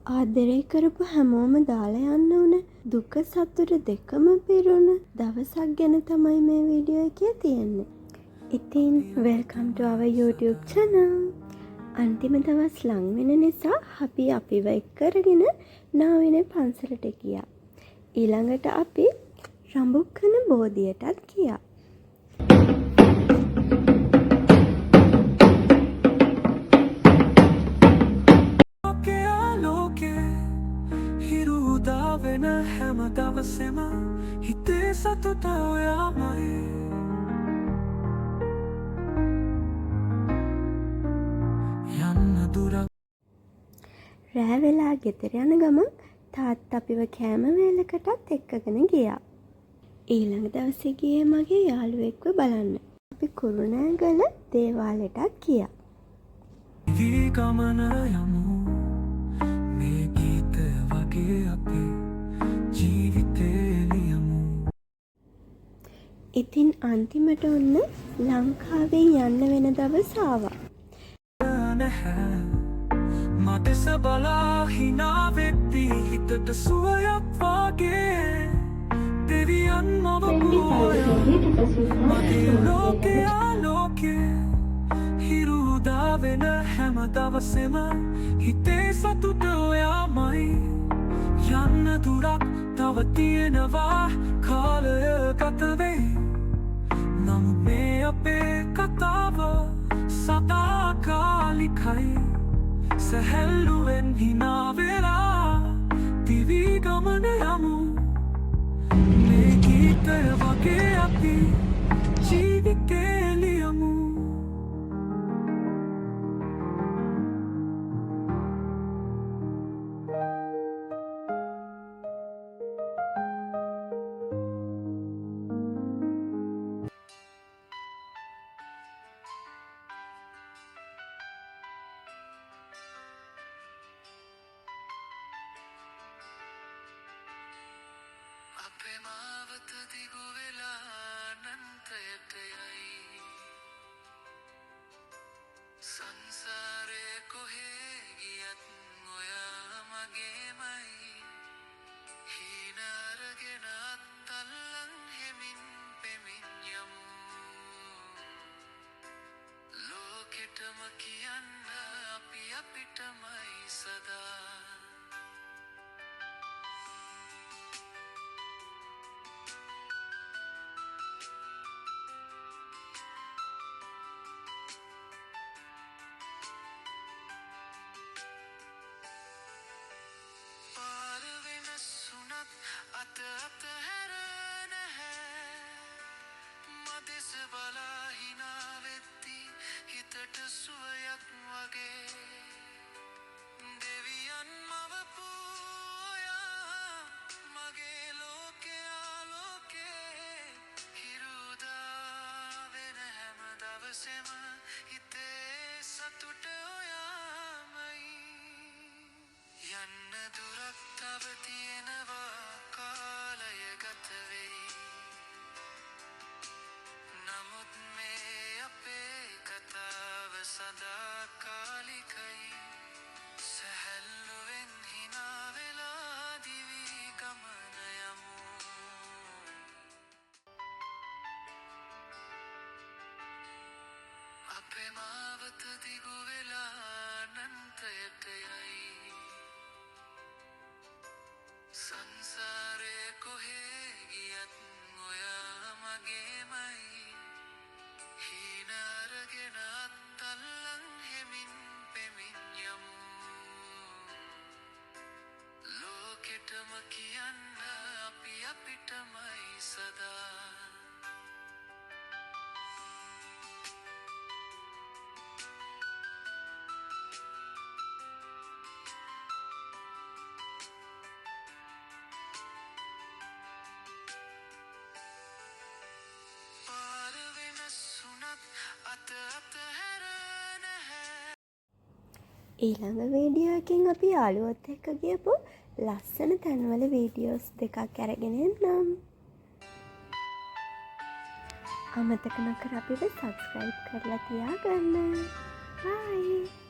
ආදරේ කරපු හැමෝම දාලා යන්න උන දුක සතුට දෙකම පිරුණ දවසක් ගැන තමයි මේ වීඩියෝ එකේ තියෙන්නේ. ඉතින් welcome to our YouTube channel. අන්තිම දවස් ලං වෙන නිසා අපි අපිව එක් කරගෙන නාවිනේ පන්සලට ගියා. ඊළඟට අපි රඹුක්කන බෝධියටත් ගියා. වෙන හැම දවසෙම හිතේ සතුට ඔයාමයි. යන්න දුරක් රෑ වෙලා ගෙදර යන ගමන් තාත්තා අපිව කෑම වේලකටත් එක්කගෙන ගියා. ඊළඟ දවසේ ගියේ මගේ යාළුවෙක්ව බලන්න. අපි කුරුණෑගල දේවාලෙටත් ගියා. දී ගමන යමු මේ ගීතය වගේ අපේ ඉතින් අන්තිමට ඔන්න ලංකාවේ යන්න වෙන දවස ආවා. මදෙස බලා හිනා වෙද්දී හිතට සුවයක් වගේ දෙවියන් මව මගේ ලෝකේ ආලෝකේ හිරු උදා වෙන හැම දවසෙම හිතේ සතුට ඔයාමයි. යන්න දුරක් තව තියෙනවා කාලය ගත වෙයි. නමුත් මේ අපේ කතාව සදාකාලිකයි. සැහැල්ලුවෙන් හිනා වෙලා දිවි ගමන යමු මේ ගීතය වගේ අපි ජීවිතේ ලියමු. අපේ මාවත දිගු වෙලා අනන්තයට යයි. සංසාරේ කොහේ ගියත් ඔයා මගේමයි. හීන අරගෙන අත්අල්ලන් හෙමින් පෙමින් යමු. ලෝකෙටම කියන්න අපි අපිටමයි සදා. අත හැර නැහැ මදෙස බලා හිනා වෙද්දී හිතට සුවයක් වගේ දෙවියන් මවපු ඔයා මගේ ලෝකේ ආලෝකේ හිරු උදා වෙන හැම දවසෙම හිතේ සතුට ඔයාමයි. යන්න දුරක් තව තියෙනවා කාලය ගත වෙයි. නමුත් මේ අපේ කතාව සදාකාලිකයි. සැහැල්ලුවෙන් හිනා වෙලා දිවි ගමන යමු. අපේ මාවත දිගු වෙලා අනන්තයට යයි. සංසාරේ කොහේ ගියත් ඔයා මගේමයි. හීන අරගෙන අත්අල්ලන් හෙමින් පෙමින් යමු. ලෝකෙටම කියන්න අපි අපිටමයි සදා. ඊළඟ වීඩියෝ එකෙන් අපි යාළුවොත් එක්ක ගියපු ලස්සන තැන්වල වීඩියෝස් දෙකක් අරගෙන එන්නම්. අමතක නොකර අපිව සබ්ස්ක්‍රයිබ් කරලා තියාගන්න. බයි.